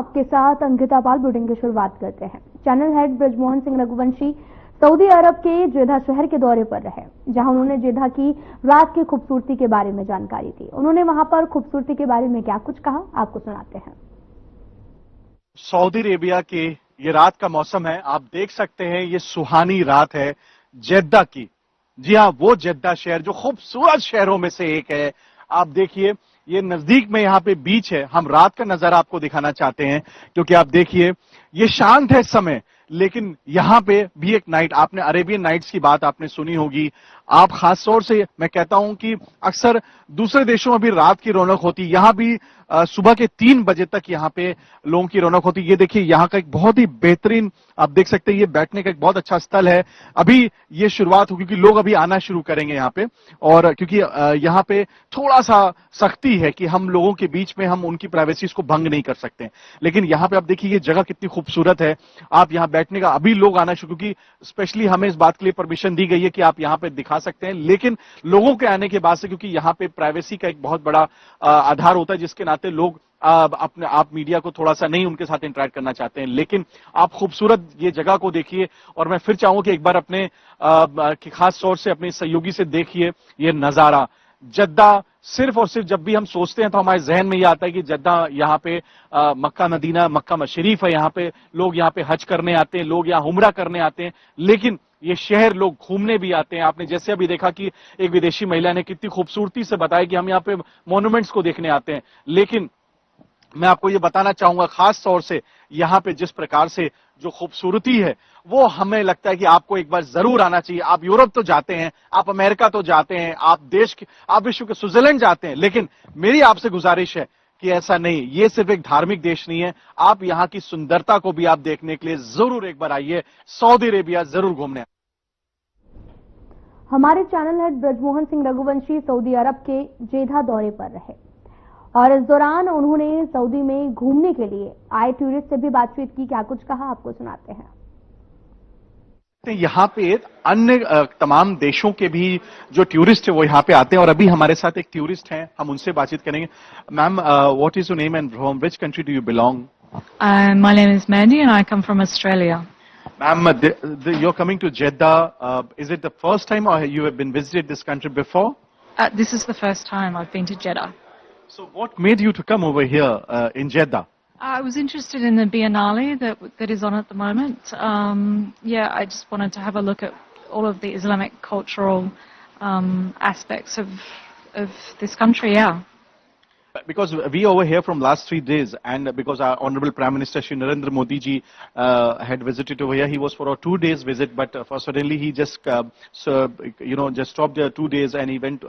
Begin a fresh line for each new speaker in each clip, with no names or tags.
आपके साथ अंकिता पाल बुलेटिन की शुरुआत करते हैं। Channel head Brajmohan Singh Raghuvanshi Saudi Arab के जेदा शहर के दौरे पर रहे, जहां उन्होंने जेदा की रात की खूबसूरती के बारे में जानकारी दी। उन्होंने वहां पर खूबसूरती के बारे में क्या कुछ कहा, आपको सुनाते हैं।
सऊदी अरेबिया के ये रात का मौसम है, आप देख सकते हैं ये सुहानी रात है जेद्दा की। जी हाँ, वो जेद्दा शहर जो खूबसूरत शहरों में से एक है। आप देखिए ये नजदीक में यहाँ पे बीच है। हम रात का नजारा आपको दिखाना चाहते हैं क्योंकि आप देखिए ये शांत है इस समय, लेकिन यहां पे भी एक नाइट, आपने अरेबियन नाइट्स की बात आपने सुनी होगी। आप खास तौर से मैं कहता हूं कि अक्सर दूसरे देशों में भी रात की रौनक होती, यहां भी सुबह के 3 बजे तक यहां पे लोगों की रौनक होती। ये देखिए यहां का एक बहुत ही बेहतरीन, आप देख सकते हैं ये बैठने का एक बहुत अच्छा स्थल है। अभी ये शुरुआत होगी क्योंकि लोग अभी आना शुरू करेंगे यहां पे, और क्योंकि यहां पे थोड़ा सा सख्ती है कि हम लोगों के बीच में हम उनकी प्राइवेसीज को भंग नहीं कर सकते। लेकिन यहां पे आप देखिए ये जगह कितनी खूबसूरत है। आप यहां बैठने का, अभी लोग आना शुरू, क्योंकि स्पेशली हमें इस बात के लिए परमिशन दी गई है कि आप यहां पे दिखा सकते हैं, लेकिन लोगों के आने के बाद से, क्योंकि यहां पे प्राइवेसी का एक बहुत बड़ा आधार होता है, जिसके नाते लोग अपने आप मीडिया को थोड़ा सा नहीं उनके साथ इंटरेक्ट करना चाहते हैं। लेकिन आप खूबसूरत ये जगह को देखिए, और मैं फिर चाहूंगा कि एक बार अपने खास तौर से अपने सहयोगी से देखिए ये नजारा। जद्दा सिर्फ और सिर्फ जब भी हम सोचते हैं तो हमारे जहन में ये आता है कि जद्दा यहाँ पे मक्का मदीना, मक्का शरीफ है, यहाँ पे लोग यहाँ पे हज करने आते हैं, लोग यहाँ उम्रा करने आते हैं, लेकिन ये शहर लोग घूमने भी आते हैं। आपने जैसे अभी देखा कि एक विदेशी महिला ने कितनी खूबसूरती से बताया कि हम यहाँ पे मॉन्यूमेंट्स को देखने आते हैं, लेकिन मैं आपको ये बताना चाहूंगा खास तौर से यहां पे जिस प्रकार से जो खूबसूरती है वो हमें लगता है कि आपको एक बार जरूर आना चाहिए। आप यूरोप तो जाते हैं, आप अमेरिका तो जाते हैं, आप विश्व के स्विट्जरलैंड जाते हैं, लेकिन मेरी आपसे गुजारिश है कि ऐसा नहीं, ये सिर्फ एक धार्मिक देश नहीं है, आप यहां की सुंदरता को भी आप देखने के लिए जरूर एक बार आइए, सऊदी अरेबिया जरूर घूमने।
हमारे channel head Brajmohan Singh Raghuvanshi Saudi Arab के जेदा दौरे पर रहे और इस दौरान उन्होंने सऊदी में घूमने के लिए आए टूरिस्ट से भी बातचीत की। क्या कुछ कहा, आपको सुनाते हैं।
यहाँ पे अन्य तमाम देशों के भी जो टूरिस्ट है वो यहाँ पे आते हैं, और अभी हमारे साथ एक टूरिस्ट हैं, हम उनसे बातचीत करेंगे। Ma'am, what is your name and from which country do you belong?
My name is Mandy and I come from Australia.
Ma'am, you're coming to Jeddah. Is it the first time or you have been visited this country before?
This is the first time I've been to Jeddah.
So what made you to come over here in Jeddah?
I was interested in the Biennale that is on at the moment. Yeah, I just wanted to have a look at all of the Islamic cultural aspects of this country. Yeah.
Because we over here from last 3 days, and because our Honorable Prime Minister Shri Narendra Modi ji had visited over here. He was for a 2 days visit, but for suddenly he just just stopped there 2 days and he went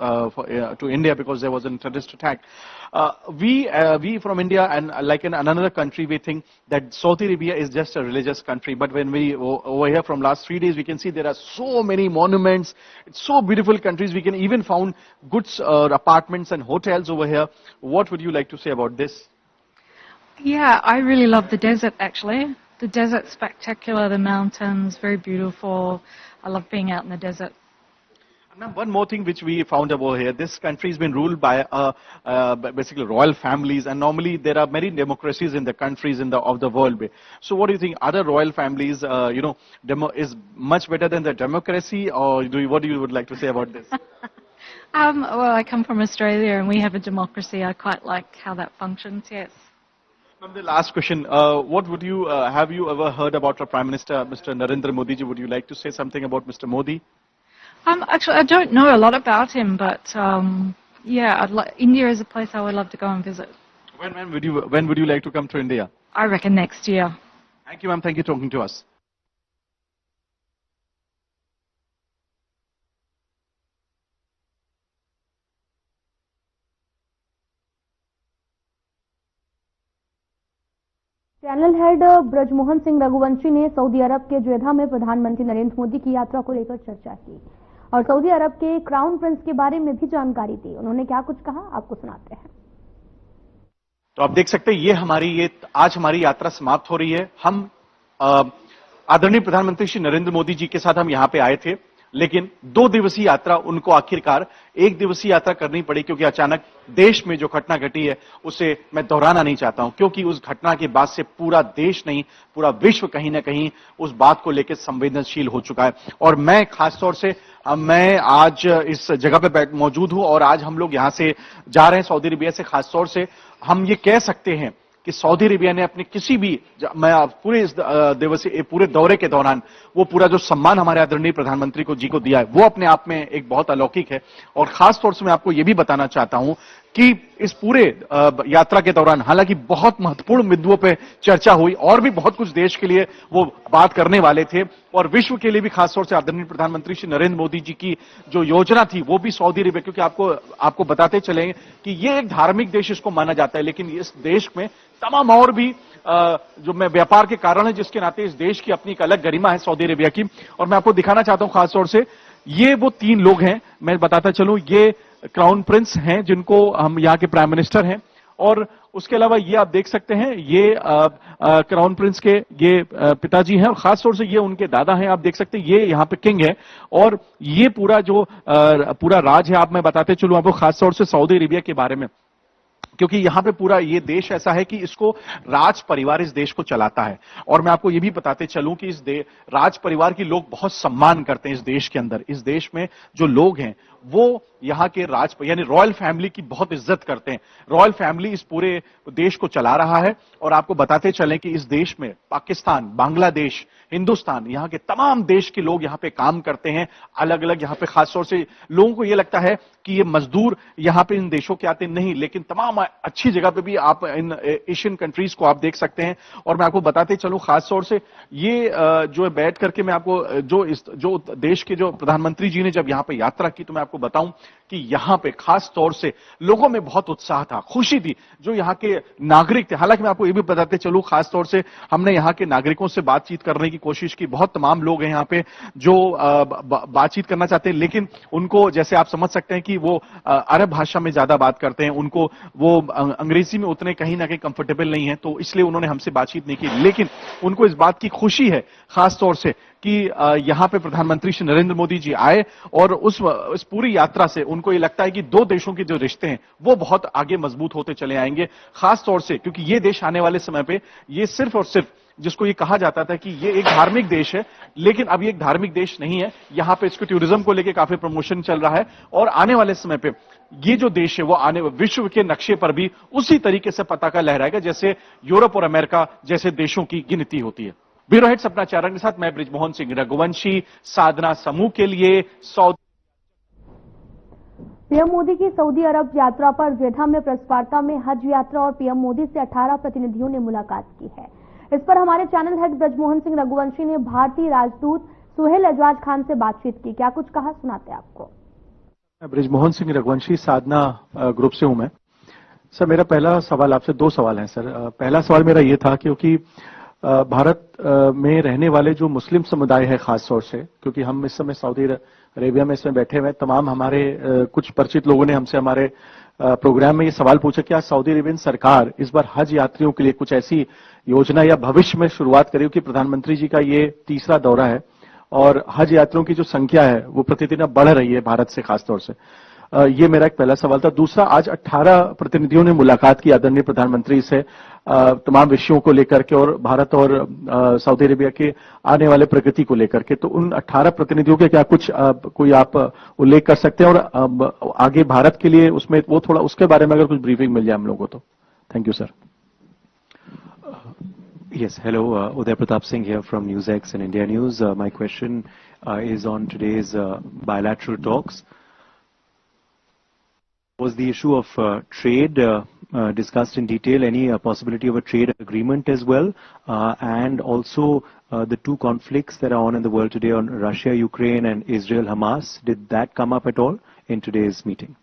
to India because there was a terrorist attack. We from India, and like in another country, we think that Saudi Arabia is just a religious country, but when we over here from last 3 days, we can see there are so many monuments. It's so beautiful countries. We can even found good apartments and hotels over here. What would you like to say about this?
Yeah, I really love the desert actually. The desert's spectacular, the mountains, very beautiful. I love being out in the desert.
Now, one more thing which we found over here, this country has been ruled by basically royal families, and normally there are many democracies in the countries of the world. So what do you think, other royal families, is much better than the democracy, or what do you would like to say about this?
Well, I come from Australia and we have a democracy. I quite like how that functions, yes.
The last question, what would you, have you ever heard about our Prime Minister, Mr. Narendra Modi ji? Would you like to say something about Mr. Modi?
Actually, I don't know a lot about him, but yeah, India is a place I would love to go and visit.
When would you like to come to India?
I reckon next year.
Thank you, ma'am. Thank you for talking to us.
Channel head Brajmohan Singh Raghuvanshi ने सऊदी Arab के Jeddah में प्रधानमंत्री नरेंद्र मोदी की यात्रा को लेकर चर्चा की और सऊदी अरब के क्राउन प्रिंस के बारे में भी जानकारी दी। उन्होंने क्या कुछ कहा, आपको सुनाते हैं।
तो आप देख सकते हैं ये आज हमारी यात्रा समाप्त हो रही है। हम आदरणीय प्रधानमंत्री श्री नरेंद्र मोदी जी के साथ हम यहाँ पे आए थे। लेकिन 2 दिवसीय यात्रा उनको आखिरकार 1 दिवसीय यात्रा करनी पड़ी, क्योंकि अचानक देश में जो घटना घटी है उसे मैं दोहराना नहीं चाहता हूं, क्योंकि उस घटना के बाद से पूरा देश नहीं, पूरा विश्व कहीं ना कहीं उस बात को लेकर संवेदनशील हो चुका है। और मैं खासतौर से मैं आज इस जगह पे मौजूद हूं और आज हम लोग यहां से जा रहे हैं सऊदी अरेबिया से। खासतौर से हम ये कह सकते हैं कि सऊदी अरेबिया ने अपने किसी भी, मैं पूरे इस दिवसीय पूरे दौरे के दौरान वो पूरा जो सम्मान हमारे आदरणीय प्रधानमंत्री को जी को दिया है वो अपने आप में एक बहुत अलौकिक है। और खास तौर से मैं आपको ये भी बताना चाहता हूं कि इस पूरे यात्रा के दौरान हालांकि बहुत महत्वपूर्ण मुद्दों पे चर्चा हुई और भी बहुत कुछ देश के लिए वो बात करने वाले थे और विश्व के लिए भी खासतौर से आदरणीय प्रधानमंत्री श्री नरेंद्र मोदी जी की जो योजना थी वो भी सऊदी अरेबिया, क्योंकि आपको बताते चले कि ये एक धार्मिक देश इसको माना जाता है, लेकिन इस देश में तमाम और भी जो मैं व्यापार के कारण है जिसके नाते इस देश की अपनी एक अलग गरिमा है सऊदी अरेबिया की। और मैं आपको दिखाना चाहता हूं खासतौर से ये वो 3 लोग हैं, मैं बताता चलूं, ये क्राउन प्रिंस हैं जिनको हम यहाँ के प्राइम मिनिस्टर हैं, और उसके अलावा ये आप देख सकते हैं ये क्राउन प्रिंस के ये पिताजी हैं और खासतौर से ये उनके दादा हैं। आप देख सकते हैं ये यहाँ पे किंग है और ये पूरा जो पूरा राज है, आप मैं बताते चलूं आपको खासतौर से सऊदी अरेबिया के बारे में, क्योंकि यहां पे पूरा ये देश ऐसा है कि इसको राज परिवार इस देश को चलाता है। और मैं आपको ये भी बताते चलूं कि इस राज परिवार की लोग बहुत सम्मान करते हैं इस देश के अंदर। इस देश में जो लोग हैं वो यहां के यानी रॉयल फैमिली की बहुत इज्जत करते हैं। रॉयल फैमिली इस पूरे देश को चला रहा है और आपको बताते चलें कि इस देश में पाकिस्तान, बांग्लादेश, हिंदुस्तान, यहां के तमाम देश के लोग यहां पे काम करते हैं अलग अलग। यहां पे खासतौर से लोगों को यह लगता है कि ये मजदूर यहां पे इन देशों के आते नहीं, लेकिन तमाम अच्छी जगह पे भी आप इन एशियन कंट्रीज को आप देख सकते हैं। और मैं आपको बताते चलूं खासतौर से ये जो बैठ करके मैं आपको जो देश के जो प्रधानमंत्री जी ने जब यहां पे यात्रा की तो मैं आपको बताऊं कि यहां पे खास तौर से लोगों में बहुत उत्साह था, खुशी थी। जो यहां के नागरिक थे, हालांकि मैं आपको ये भी बताते चलूं खास तौर से हमने यहां के नागरिकों से बातचीत करने की कोशिश की। बहुत तमाम लोग हैं यहां पे जो बातचीत करना चाहते हैं, लेकिन उनको जैसे आप समझ सकते हैं कि वो अरब भाषा में ज्यादा बात करते हैं, उनको वो अंग्रेजी में उतने कहीं ना कहीं कंफर्टेबल नहीं है, तो इसलिए उन्होंने हमसे बातचीत नहीं की। लेकिन उनको इस बात की खुशी है खास तौर से कि यहां पे प्रधानमंत्री श्री नरेंद्र मोदी जी आए और उस पूरी यात्रा से उनको ये लगता है कि 2 देशों के जो रिश्ते हैं वो बहुत आगे मजबूत होते चले आएंगे। खास तौर से क्योंकि ये देश आने वाले समय पे ये सिर्फ और सिर्फ जिसको ये कहा जाता था कि ये एक धार्मिक देश है, लेकिन अब ये एक धार्मिक देश नहीं है। यहां पे इसको टूरिज्म को लेकर काफी प्रमोशन चल रहा है और आने वाले समय पे ये जो देश है वो आने विश्व के नक्शे पर भी उसी तरीके से पताका लहराएगा जैसे यूरोप और अमेरिका जैसे देशों की गिनती होती है। ब्यूरो हेड सपना चारण के साथ मैं ब्रिजमोहन सिंह रघुवंशी, साधना समूह के लिए सऊदी।
पीएम मोदी की सऊदी अरब यात्रा पर जेधा में प्रेस वार्ता में हज यात्रा और पीएम मोदी से 18 प्रतिनिधियों ने मुलाकात की है। इस पर हमारे चैनल हेड ब्रिजमोहन सिंह रघुवंशी ने भारतीय राजदूत सुहेल एजाज खान से बातचीत की। क्या कुछ कहा, सुनाते हैं आपको।
ब्रिजमोहन सिंह रघुवंशी, साधना ग्रुप से हूं मैं। सर, मेरा पहला सवाल आपसे 2 सवाल हैं सर। पहला सवाल मेरा ये था क्योंकि भारत में रहने वाले जो मुस्लिम समुदाय है खास तौर से, क्योंकि हम इस समय सऊदी अरेबिया में इसमें बैठे हुए तमाम हमारे कुछ परिचित लोगों ने हमसे हमारे प्रोग्राम में ये सवाल पूछा कि आज सऊदी अरेबियन सरकार इस बार हज यात्रियों के लिए कुछ ऐसी योजना या भविष्य में शुरुआत करेगी, कि प्रधानमंत्री जी का ये 3रा दौरा है और हज यात्रियों की जो संख्या है वो प्रतिदिन बढ़ रही है भारत से खासतौर से। ये मेरा एक पहला सवाल था। दूसरा, आज 18 प्रतिनिधियों ने मुलाकात की आदरणीय प्रधानमंत्री से तमाम विषयों को लेकर के और भारत और सऊदी अरेबिया के आने वाले प्रगति को लेकर के, तो उन 18 प्रतिनिधियों के क्या कुछ कोई आप उल्लेख कर सकते हैं और आगे भारत के लिए उसमें वो थोड़ा उसके बारे में अगर कुछ ब्रीफिंग मिल जाए हम लोगों को तो। Thank you sir.
Yes, hello, Uday Pratap Singh here from NewsX and India News. My question is on today's bilateral talks. Was the issue of trade discussed in detail? Any possibility of a trade agreement as well? And also the 2 conflicts that are on in the world today on Russia, Ukraine and Israel, Hamas, did that come up at all in today's meeting?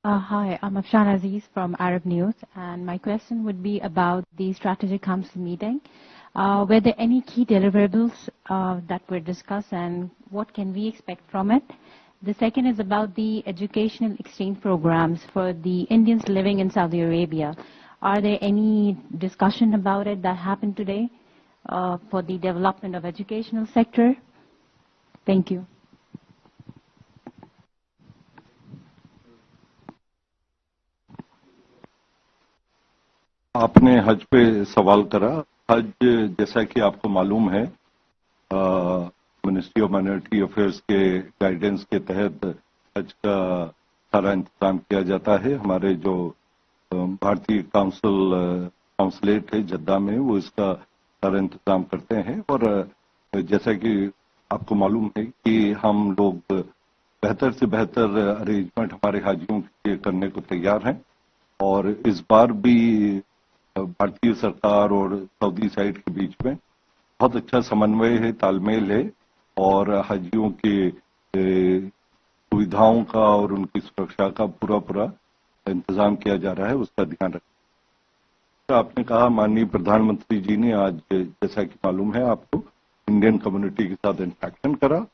Hi, I'm Afshan Aziz from Arab News, and my question would be about the Strategic Council meeting. Were there any key deliverables that were discussed, and what can we expect from it? The second is about the educational exchange programs for the Indians living in Saudi Arabia. Are there any discussion about it that happened today? for the development of educational sector? Thank you.
आपने हज पे सवाल करा। हज जैसा कि आपको मालूम है मिनिस्ट्री ऑफ माइनॉरिटी अफेयर्स के गाइडेंस के तहत हज का सारा इंतजाम किया जाता है। हमारे जो भारतीय काउंसलेट है जद्दा में, वो इसका सारा इंतजाम करते हैं। और जैसा कि आपको मालूम है कि हम लोग बेहतर से बेहतर अरेंजमेंट हमारे हाजियों के करने को तैयार हैं। और इस बार भी भारतीय सरकार और सऊदी साइड के बीच में बहुत अच्छा समन्वय है, तालमेल है, और हाजियों के सुविधाओं का और उनकी सुरक्षा का पूरा इंतजाम किया जा रहा है, उसका ध्यान रखें। आपने कहा, माननीय प्रधानमंत्री जी ने आज, जैसा कि मालूम है आपको, इंडियन कम्युनिटी के साथ इंटरेक्शन करा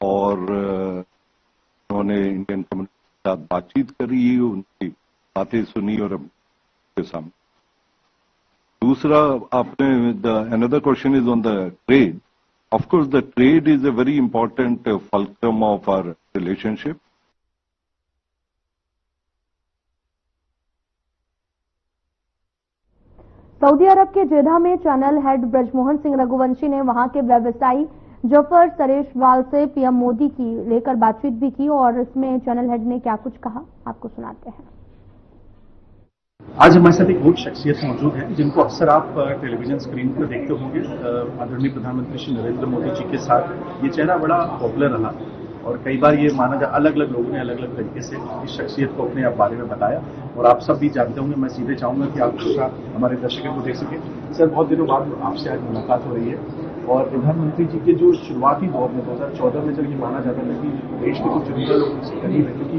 और उन्होंने इंडियन कम्युनिटी के साथ बातचीत करी, उनकी बातें सुनी और उनके सामने। दूसरा, आपने another question is on the trade. Of course, the trade is a very important fulcrum of our relationship.
Saudi Arab के जेदा में चैनल हेड ब्रजमोहन सिंह रघुवंशी ने वहां के व्यवसायी जफर सरेशवाल से पीएम मोदी की लेकर बातचीत भी की, और इसमें चैनल हेड ने क्या कुछ कहा आपको सुनाते हैं।
आज हमारे साथ एक बहुत शख्सियत मौजूद है जिनको अक्सर आप टेलीविजन स्क्रीन पर देखते होंगे। आदरणीय प्रधानमंत्री श्री नरेंद्र मोदी जी के साथ ये चेहरा बड़ा पॉपुलर रहा और कई बार ये माना जा अलग अलग लोगों ने अलग अलग तरीके से इस शख्सियत को अपने बारे में बताया, और आप सब भी जानते होंगे। मैं सीधे चाहूंगा कि आप हमारे दर्शकों को देख सकें। सर, बहुत दिनों बाद आपसे आज मुलाकात हो रही है, और प्रधानमंत्री जी के जो शुरुआती दौर में 2014 में जब ये माना जाता था कि देश के कुछ चुनिंदा लोग उनसे करीब है, क्योंकि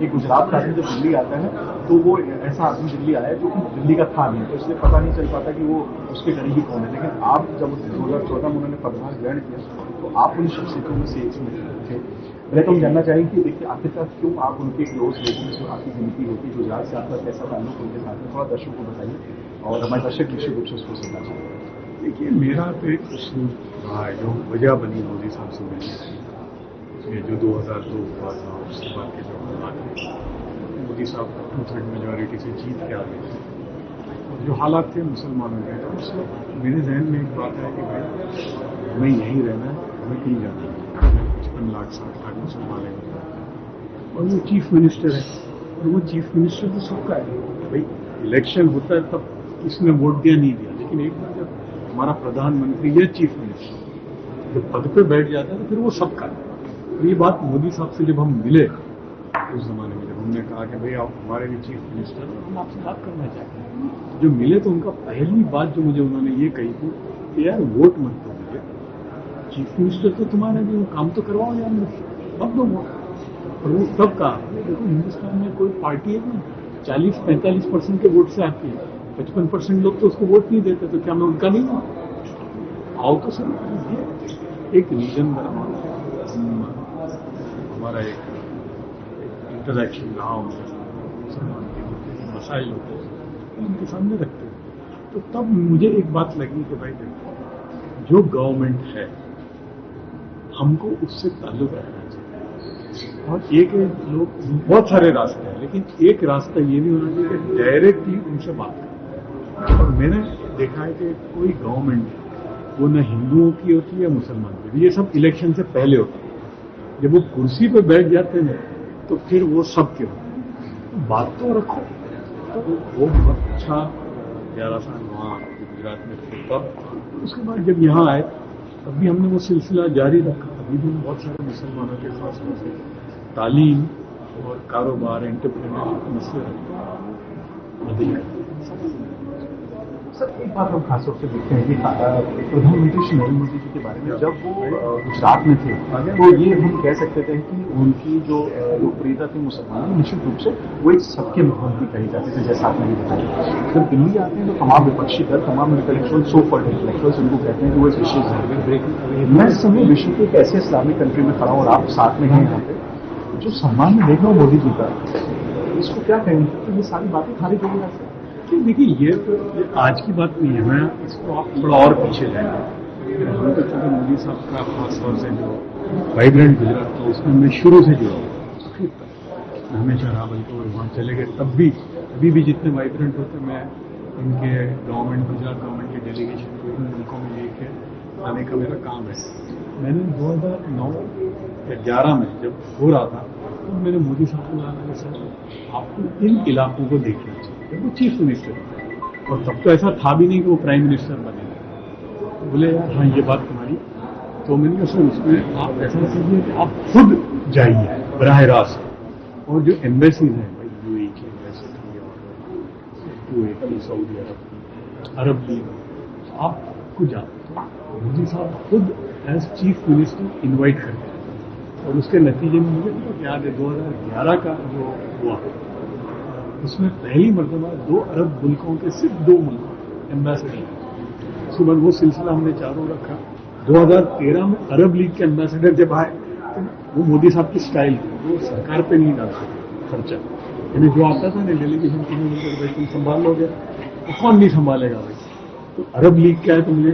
एक गुजरात का आदमी जब दिल्ली आता है तो वो ऐसा आदमी दिल्ली आया जो दिल्ली का था नहीं, तो इसलिए पता नहीं चल पाता कि वो उसके करीबी कौन है। लेकिन आप जब 2014 में उन्होंने पदभार ग्रहण किया तो आप उन शख्सियतों में से एक थे। पहले तो हम जानना चाहेंगे कि देखिए आखिरकार क्यों आप उनके क्लोज लोगों में से आपकी गिनती होती है, गुजरात से आपका कैसा ताल्लुक उनके साथ में, थोड़ा दर्शकों को बताइए और हमारे दर्शक निश्चित रूप से उसको सुनना चाहिए।
देखिए, मेरा तो एक उसूल रहा है जो वजह बनी मोदी साहब से मिलने की, जो 2002 हुआ था, उसके बाद के जो हालात थे, मोदी साहब 2/3 मेजॉरिटी से जीत के आ गए थे, और जो हालात थे मुसलमानों के, तो उस वक्त मेरे जहन में एक बात है कि भाई हमें यहीं रहना है, हमें कहीं जाना है। 55 लाख 60 लाख मुसलमान हैं और वो चीफ मिनिस्टर है, और वो चीफ मिनिस्टर तो सबका है। भाई इलेक्शन होता है तब किसने वोट दिया नहीं दिया, लेकिन एक बार जब हमारा प्रधानमंत्री या चीफ मिनिस्टर जब पद पे बैठ जाता है तो फिर वो सबका है। तो ये बात मोदी साहब से जब हम मिले उस जमाने में, जब हमने कहा कि भाई आप हमारे भी चीफ मिनिस्टर और हम आपसे बात करना चाहते हैं, जो मिले तो उनका पहली बात जो मुझे उन्होंने ये कही थी कि यार वोट मत दो मुझे, चीफ मिनिस्टर तो तुम्हारा भी वो काम तो करवाओ यार, मत दो वोट। और वो तब कहा, देखो हिंदुस्तान में कोई पार्टी है ना 40-45% के वोट से आती है, 55% लोग तो उसको वोट नहीं देते, तो क्या मैं उनका नहीं हूँ? आओ तो सर, एक रीजन बना, हमारा एक इंटरेक्शन रहा मुसलमान के मसाइल होते हैं उनके सामने रखते हैं। तो तब मुझे एक बात लगी कि भाई देखो, जो गवर्नमेंट है हमको उससे ताल्लुक रखना चाहिए, और एक लोग बहुत सारे रास्ते हैं, लेकिन एक रास्ता ये भी होना चाहिए कि डायरेक्टली उनसे बात करें। और मैंने देखा है कि कोई गवर्नमेंट वो न हिंदुओं की होती है मुसलमान की, ये सब इलेक्शन से पहले होता है। जब वो कुर्सी पे बैठ जाते हैं तो फिर वो सब के होते हैं, तो बात तो रखो। तो वो बहुत अच्छा 11 साल वहाँ गुजरात में थे। तब उसके बाद जब यहाँ आए तब भी हमने वो सिलसिला जारी रखा। अभी भी बहुत सारे मुसलमानों के खास तौर से तालीम और कारोबार, एंटरप्रेन्योरशिप के मसले रखते हैं।
सर, एक बात हम खासतौर से देखते हैं कि प्रधानमंत्री श्री नरेंद्र मोदी जी के बारे में जब वो गुजरात में थे तो ये हम कह सकते थे कि उनकी जो लोकप्रियता थी मुसलमानों, निश्चित रूप से वो एक सबके मुख्यमंत्री कही जाती थी, जैसा आपने भी बताया। जब दिल्ली आते हैं तो तमाम विपक्षी दल, तमाम इंटेलेक्चुअल, सो कॉल्ड इंटेलेक्चुअल्स उनको कहते हैं कि वो एक विशेष मैं इस समय विश्व के एक ऐसे इस्लामिक कंट्री में खड़ा हूँ और आप साथ में हैं यहाँ पे, जो सम्मान में देख रहा हूँ मोदी जी का, इसको क्या कहेंगे? तो ये सारी बातें खारिज हो गई।
देखिए ये आज की बात नहीं है, मैं इसको आप थोड़ा और पीछे जाएंगे। हम तो चूंकि मोदी साहब का खास तौर से जो वाइब्रेंट गुजरात था उसमें मैं शुरू से जुड़ा हूँ, हमेशा रहा, बल्कि वहाँ चले गए तब भी अभी भी जितने वाइब्रेंट होते मैं इनके गवर्नमेंट, गुजरात गवर्नमेंट के डेलीगेशन को इन मुल्कों में लेके आने का मेरा काम है। मैंने 2009 या 11 में जब हो रहा था तो मैंने मोदी साहब को कहा कि सर आपको इन इलाकों को देखना चाहिए, वो चीफ मिनिस्टर थे और तब तो ऐसा था भी नहीं कि वो प्राइम मिनिस्टर बने। तो बोले यार हाँ ये बात तुम्हारी, तो मैंने कहा सर उसमें आप ऐसा कीजिए कि आप खुद जाइए बराह रास्त, और जो एम्बेसीज हैं भाई यूएई की एम्बेसी और कुवैत की, सऊदी अरब की, अरब लीग, आप खुद जाते तो मोदी साहब खुद एज चीफ मिनिस्टर इन्वाइट करते हैं। और उसके नतीजे में मुझे बहुत याद है 2011 का जो हुआ उसमें पहली मरतबा 2 अरब मुल्कों के सिर्फ 2 मुल्क एम्बेसडर, उसके बाद वो सिलसिला हमने चालू रखा। 2013 में अरब लीग के एम्बेसडर जब आए तो वो मोदी साहब की स्टाइल थी, वो सरकार पे नहीं डालते खर्चा, यानी जो आता था ना डेलीगेशन के लिए भाई तुम संभाल लोगे, तो कौन नहीं संभालेगा भाई, तो अरब लीग क्या है तो मुझे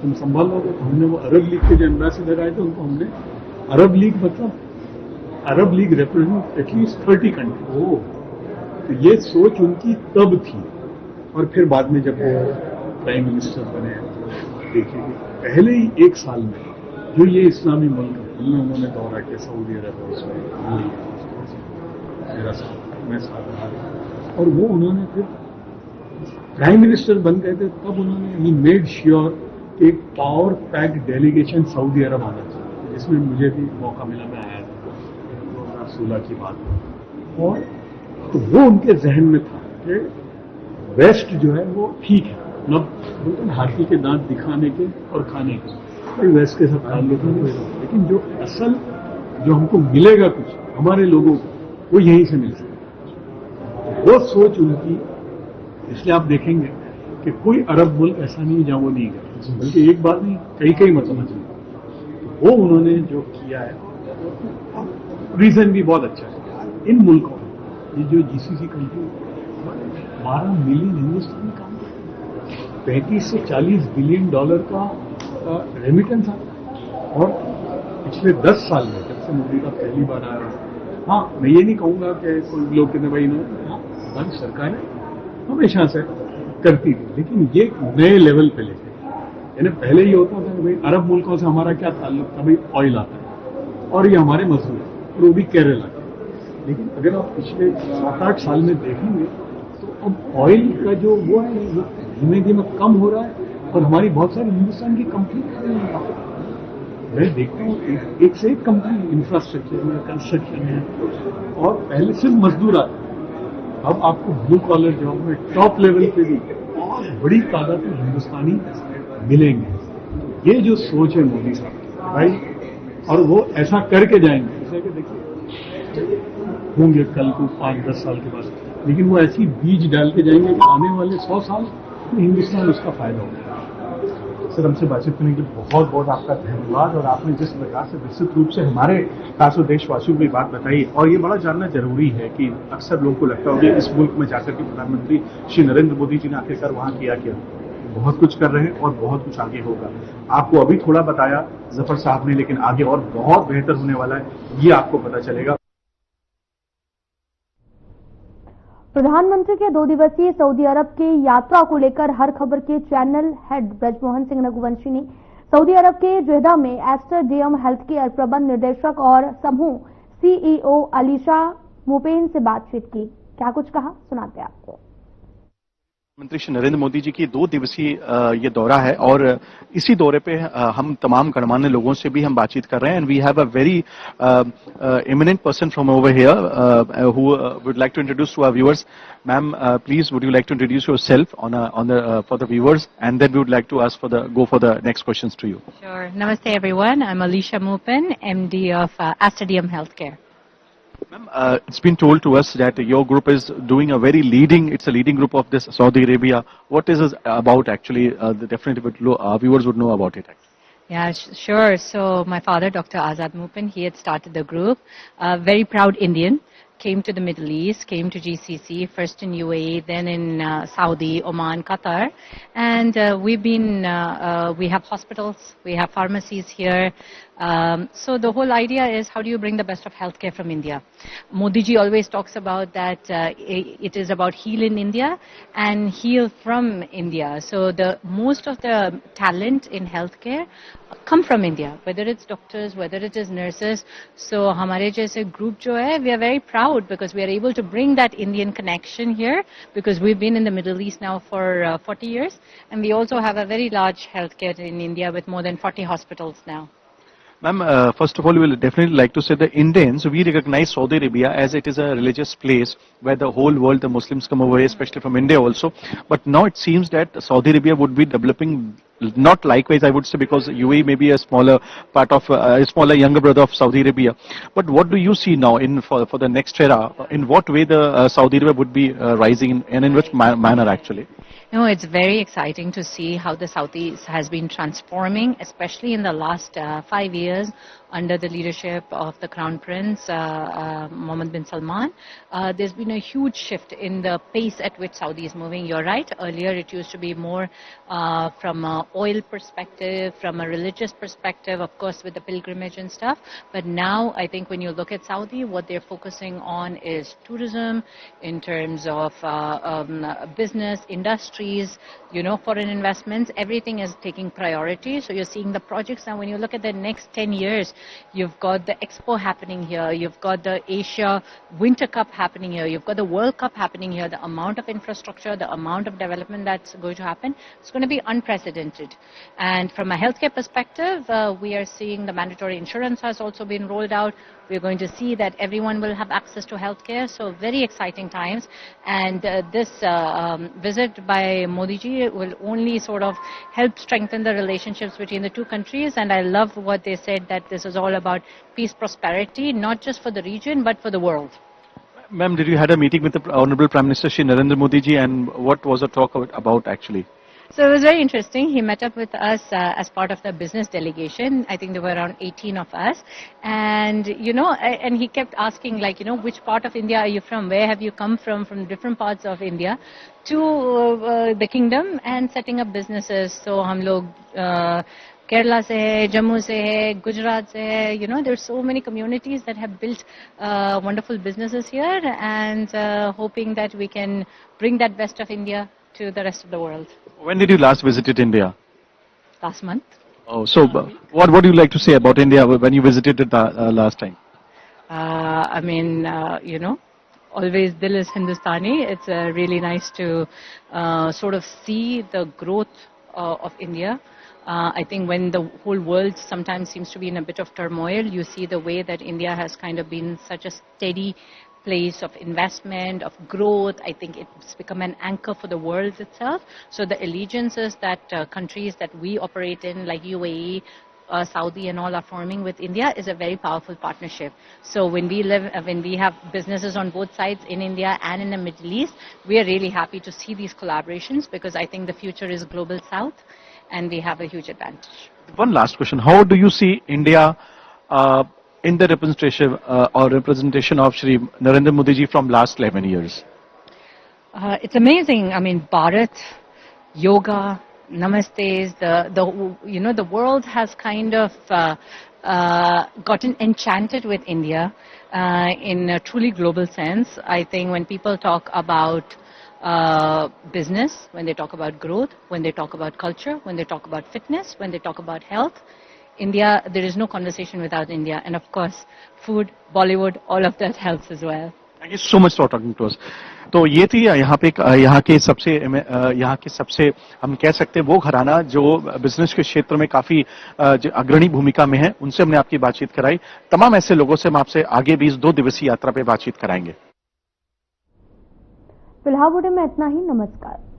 तुम संभाल लोगे। तो हमने वो अरब लीग के जो एम्बेसडर आए थे उनको हमने अरब लीग मतलब अरब लीग रिप्रेजेंट एटलीस्ट 30 कंट्री, तो ये सोच उनकी तब थी। और फिर बाद में जब वो प्राइम मिनिस्टर बने, देखिए पहले ही 1 साल में जो ये इस्लामी मुल्क उन्होंने दौरा किया, सऊदी अरब है उसमें मेरा साथ, मैं साथ रहा, और वो उन्होंने फिर प्राइम मिनिस्टर बन गए थे तब उन्होंने ही मेड श्योर कि एक पावर पैक्ड डेलीगेशन सऊदी अरब आना चाहिए, जिसमें मुझे भी मौका मिला, मैं आया था 2016 की बात। और तो वो उनके जहन में था कि वेस्ट जो है वो ठीक है, मतलब बोलते हैं हाथी के दांत दिखाने के और खाने के, कोई वेस्ट के साथ ताल्लुक नहीं, लेकिन जो असल जो हमको मिलेगा कुछ हमारे लोगों को वो यहीं से मिल सकता, वो सोच उनकी। इसलिए आप देखेंगे कि कोई अरब मुल्क ऐसा नहीं है जहां वो नहीं गए, बल्कि एक बार नहीं कई मतलब वो उन्होंने जो किया है, रीजन भी बहुत अच्छा है। इन मुल्कों में ये जो जीसीसी कंट्री 12 मिलियन हिंदुस्तानी काम करते हैं, 35 से 40 बिलियन डॉलर का रेमिटेंस आता है। और पिछले 10 साल में जब से मोदी का पहली बार आया, हाँ मैं ये नहीं कहूंगा कि कोई लोग कहते भाई हाँ सरकारें हमेशा से करती थी, लेकिन ये नए लेवल पे लेके, यानी पहले ये होता था कि भाई अरब मुल्कों से हमारा क्या ताल्लुक था, भाई ऑयल आता है और ये हमारे मजदूर है, और वो भी केरला के। लेकिन अगर आप पिछले 7-8 साल में देखेंगे तो अब ऑयल का जो वो है वो धीमे धीमे कम हो रहा है, और हमारी बहुत सारी हिंदुस्तान की कंपनी मैं देखता हूँ एक से एक कंपनी इंफ्रास्ट्रक्चर में, कंस्ट्रक्शन में, और पहले सिर्फ मजदूर आते, अब आपको ब्लू कॉलर जॉब में टॉप लेवल पे भी बहुत बड़ी तादाद में हिंदुस्तानी मिलेंगे। ये जो सोच है मोदी साहब की भाई, और वो ऐसा करके जाएंगे, जैसे कि देखिए होंगे कल को 5-10 साल के बाद, लेकिन वो ऐसी बीज डाल के जाएंगे कि आने वाले 100 साल में हिंदुस्तान उसका फायदा होगा।
सर हमसे बातचीत करने के लिए बहुत बहुत आपका धन्यवाद, और आपने जिस प्रकार से विस्तृत रूप से हमारे खासतौर देशवासियों को बात बताई, और ये बड़ा जानना जरूरी है कि अक्सर लोगों को लगता होगा इस मुल्क में जाकर के प्रधानमंत्री श्री नरेंद्र मोदी जी ने आखिरकार वहां किया क्या, बहुत कुछ कर रहे हैं और बहुत कुछ आगे होगा। आपको अभी थोड़ा बताया जफर साहब ने, लेकिन आगे और बहुत बेहतर होने वाला है, ये आपको पता चलेगा।
प्रधानमंत्री के 2 दिवसीय सऊदी अरब की यात्रा को लेकर हर खबर के चैनल हेड ब्रजमोहन सिंह रघुवंशी ने सऊदी अरब के जेदा में एस्टर डीएम हेल्थ केयर प्रबंध निर्देशक और समूह सीईओ अलीशा मुपेन से बातचीत की। क्या कुछ कहा, सुनाते हैं आपको।
प्रधानमंत्री श्री नरेंद्र मोदी जी की 2 दिवसीय ये दौरा है, और इसी दौरे पे हम तमाम गणमान्य लोगों से भी हम बातचीत कर रहे हैं। And we have a very eminent person from over here who would like to introduce to our viewers. Ma'am, please would you like to introduce yourself for the viewers, and then we would like to go for the next questions to you.
Sure. Namaste everyone. I'm Alicia Mupen, MD of Aster DM Healthcare.
Ma'am, it's been told to us that your group is doing it's a leading group of this Saudi Arabia. What is this about actually? Definitely our viewers would know about it.
Yeah, sure. So my father, Dr. Azad Mupen, he had started the group. Very proud Indian. came to the Middle East, came to GCC, first in UAE, then in Saudi, Oman, Qatar. And we have hospitals, we have pharmacies here. So the whole idea is how do you bring the best of healthcare from India? Modi ji always talks about that it is about heal in India and heal from India. So most of the talent in healthcare come from India, whether it's doctors, whether it is nurses. So हमारे जैसे group जो है, we are very proud because we are able to bring that Indian connection here because we've been in the Middle East now for 40 years and we also have a very large healthcare in India with more than 40 hospitals now.
Ma'am, first of all, we will definitely like to say the Indians, we recognize Saudi Arabia as it is a religious place where the whole world, the Muslims come over here, especially from India also. But now it seems that Saudi Arabia would be developing, not likewise I would say, because UAE may be a smaller part of, a smaller younger brother of Saudi Arabia. But what do you see now for the next era? In what way the Saudi Arabia would be rising and in which manner actually?
No, it's very exciting to see how the Saudi has been transforming, especially in the last 5 years under the leadership of the Crown Prince, Mohammed bin Salman. There's been a huge shift in the pace at which Saudi is moving. You're right, earlier it used to be more from an oil perspective, from a religious perspective, of course with the pilgrimage and stuff. But now I think when you look at Saudi, what they're focusing on is tourism in terms of business, industries, foreign investments. Everything is taking priority. So you're seeing the projects now. When you look at the next 10 years, you've got the Expo happening here, you've got the Asia Winter Cup happening here, you've got the World Cup happening here. The amount of infrastructure, the amount of development that's going to happen, it's going to be unprecedented. And from a healthcare perspective, we are seeing the mandatory insurance has also been rolled out. We're going to see that everyone will have access to healthcare. So very exciting times. And this visit by Modi ji will only sort of help strengthen the relationships between the two countries. And I love what they said, that this is all about peace, prosperity, not just for the region, but for the world.
Ma'am, did you had a meeting with the Honorable Prime Minister Shri Narendra Modi ji, and what was the talk about actually?
So it was very interesting. He met up with us as part of the business delegation. I think there were around 18 of us. And, and he kept asking, which part of India are you from? Where have you come from different parts of India to the kingdom and setting up businesses. So hum log Kerala se hai, Jammu se hai, Gujarat se hai, there's so many communities that have built wonderful businesses here and hoping that we can bring that best of India to the rest of the world.
When did you last visit India?
Last month.
Oh, so what would you like to say about India when you visited it last time?
Always Dil is Hindustani. It's really nice to sort of see the growth of India. I think when the whole world sometimes seems to be in a bit of turmoil, you see the way that India has kind of been such a steady place of investment, of growth. I think it's become an anchor for the world itself. So the allegiances that countries that we operate in, like UAE, Saudi and all are forming with India is a very powerful partnership. So when we have businesses on both sides in India and in the Middle East, we are really happy to see these collaborations because I think the future is global South and we have a huge advantage.
One last question. How do you see India in the representation of Shri Narendra Modi ji from last 11 years?
It's amazing. I mean, Bharat, yoga, namastes, the world has kind of gotten enchanted with India in a truly global sense. I think when people talk about business, when they talk about growth, when they talk about culture, when they talk about fitness, when they talk about health, India, there is no conversation without India. And of course, food, Bollywood, all of that helps as well.
Thank you so much for talking to us. तो ये थी यहाँ के सबसे हम कह सकते हैं वो घराना जो बिजनेस के क्षेत्र में काफी अग्रणी भूमिका में है, उनसे हमने आपकी बातचीत कराई। तमाम ऐसे लोगों से हम आपसे आगे भी इस 2 दिवसीय यात्रा पे बातचीत कराएंगे।
फिलहाल बुलेटिन में इतना ही। नमस्कार।